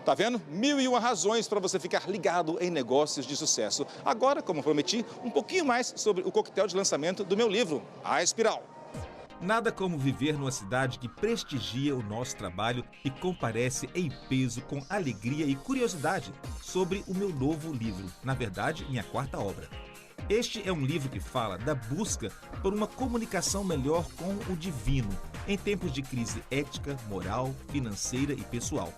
Tá vendo? 1001 razões para você ficar ligado em negócios de sucesso. Agora, como prometi, um pouquinho mais sobre o coquetel de lançamento do meu livro, A Espiral. Nada como viver numa cidade que prestigia o nosso trabalho e comparece em peso com alegria e curiosidade sobre o meu novo livro, na verdade, minha quarta obra. Este é um livro que fala da busca por uma comunicação melhor com o divino, em tempos de crise ética, moral, financeira e pessoal.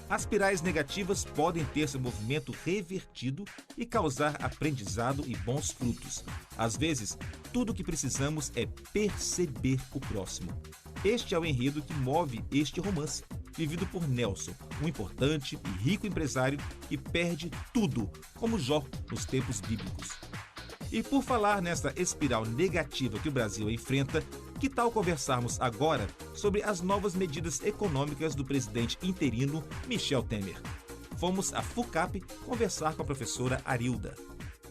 As espirais negativas podem ter seu movimento revertido e causar aprendizado e bons frutos. Às vezes, tudo o que precisamos é perceber o próximo. Este é o enredo que move este romance, vivido por Nelson, um importante e rico empresário que perde tudo, como Jó nos tempos bíblicos. E por falar nessa espiral negativa que o Brasil enfrenta, que tal conversarmos agora sobre as novas medidas econômicas do presidente interino Michel Temer? Fomos à FUCAP conversar com a professora Arilda.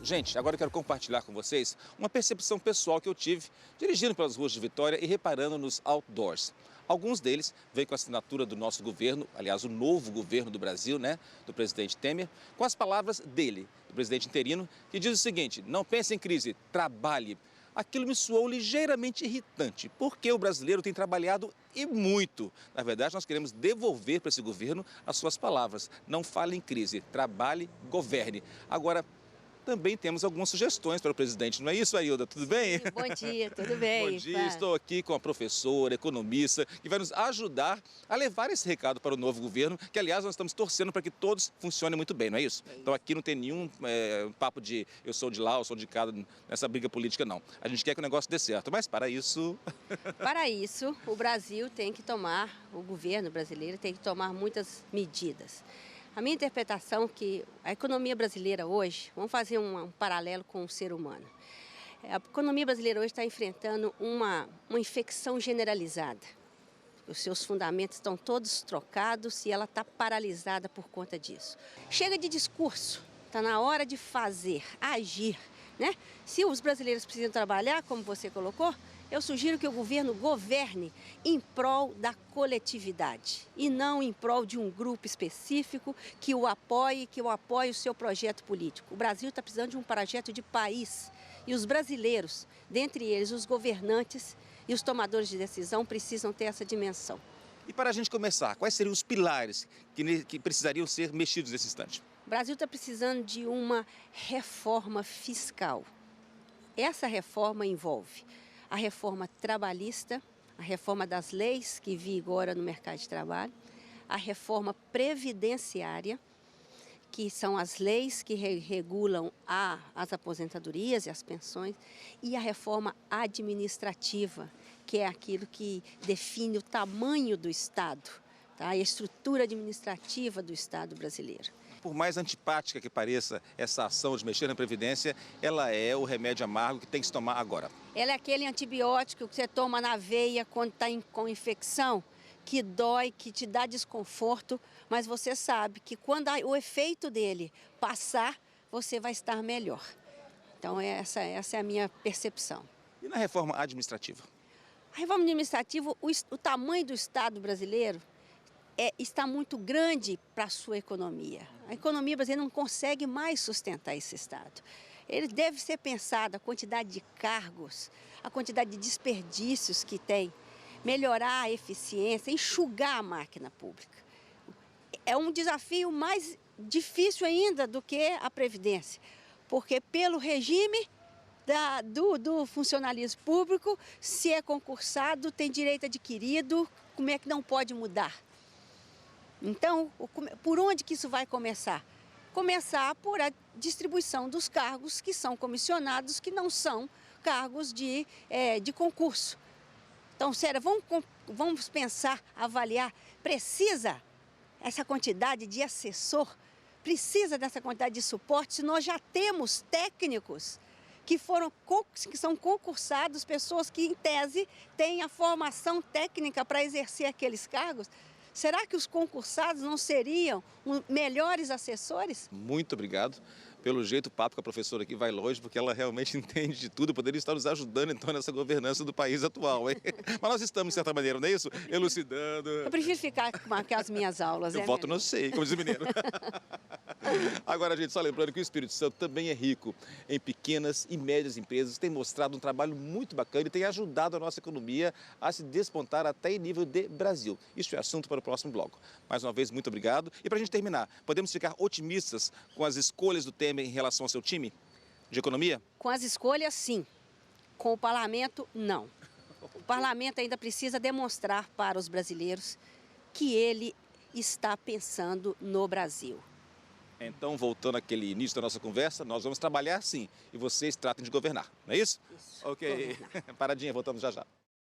Gente, agora eu quero compartilhar com vocês uma percepção pessoal que eu tive dirigindo pelas ruas de Vitória e reparando nos outdoors. Alguns deles veio com a assinatura do nosso governo, aliás, o novo governo do Brasil, do presidente Temer, com as palavras dele, do presidente interino, que diz o seguinte: não pense em crise, trabalhe. Aquilo me soou ligeiramente irritante, porque o brasileiro tem trabalhado e muito. Na verdade, nós queremos devolver para esse governo as suas palavras. Não fale em crise, trabalhe, governe. Agora, também temos algumas sugestões para o presidente, não é isso, Ailda? Tudo bem? Sim, bom dia, tudo bem? Bom dia, estou aqui com a professora, economista, que vai nos ajudar a levar esse recado para o novo governo, que, aliás, nós estamos torcendo para que todos funcionem muito bem, não é isso? Então aqui não tem nenhum papo de eu sou de lá, eu sou de cá, nessa briga política, não. A gente quer que o negócio dê certo, mas para isso... Para isso, o Brasil tem que tomar, o governo brasileiro tem que tomar muitas medidas. A minha interpretação é que a economia brasileira hoje, vamos fazer um paralelo com o ser humano. A economia brasileira hoje está enfrentando uma infecção generalizada. Os seus fundamentos estão todos trocados e ela está paralisada por conta disso. Chega de discurso, está na hora de fazer, agir, né? Se os brasileiros precisam trabalhar, como você colocou, eu sugiro que o governo governe em prol da coletividade e não em prol de um grupo específico que o apoie o seu projeto político. O Brasil está precisando de um projeto de país e os brasileiros, dentre eles os governantes e os tomadores de decisão, precisam ter essa dimensão. E para a gente começar, quais seriam os pilares que precisariam ser mexidos nesse instante? O Brasil está precisando de uma reforma fiscal. Essa reforma envolve a reforma trabalhista, a reforma das leis que vigora no mercado de trabalho, a reforma previdenciária, que são as leis que regulam as aposentadorias e as pensões, e a reforma administrativa, que é aquilo que define o tamanho do Estado, tá? A estrutura administrativa do Estado brasileiro. Por mais antipática que pareça essa ação de mexer na Previdência, ela é o remédio amargo que tem que se tomar agora. Ela é aquele antibiótico que você toma na veia quando está com infecção, que dói, que te dá desconforto, mas você sabe que quando o efeito dele passar, você vai estar melhor. Então essa é a minha percepção. E na reforma administrativa? A reforma administrativa, o tamanho do Estado brasileiro está muito grande para a sua economia. A economia brasileira não consegue mais sustentar esse Estado. Ele deve ser pensado a quantidade de cargos, a quantidade de desperdícios que tem, melhorar a eficiência, enxugar a máquina pública. É um desafio mais difícil ainda do que a Previdência, porque pelo regime do funcionalismo público, se é concursado, tem direito adquirido, como é que não pode mudar? Então, por onde que isso vai começar? Começar por a distribuição dos cargos que são comissionados, que não são cargos de concurso. Então, sério, vamos pensar, avaliar, precisa essa quantidade de assessor, precisa dessa quantidade de suporte, se nós já temos técnicos que são concursados, pessoas que, em tese, têm a formação técnica para exercer aqueles cargos. Será que os concursados não seriam melhores assessores? Muito obrigado. Pelo jeito, o papo com a professora aqui vai longe, porque ela realmente entende de tudo, poderia estar nos ajudando, então, nessa governança do país atual, hein? Mas nós estamos, de certa maneira, não é isso? Elucidando. Eu prefiro ficar com as minhas aulas. Eu voto não sei, como diz o mineiro. Agora, gente, só lembrando que o Espírito Santo também é rico em pequenas e médias empresas, tem mostrado um trabalho muito bacana e tem ajudado a nossa economia a se despontar até em nível de Brasil. Isso é assunto para o próximo bloco. Mais uma vez, muito obrigado. E para a gente terminar, podemos ficar otimistas com as escolhas do Temer em relação ao seu time de economia? Com as escolhas, sim. Com o parlamento, não. O parlamento ainda precisa demonstrar para os brasileiros que ele está pensando no Brasil. Então, voltando àquele início da nossa conversa, nós vamos trabalhar sim e vocês tratem de governar, não é isso? Isso. Ok. Paradinha, voltamos já já.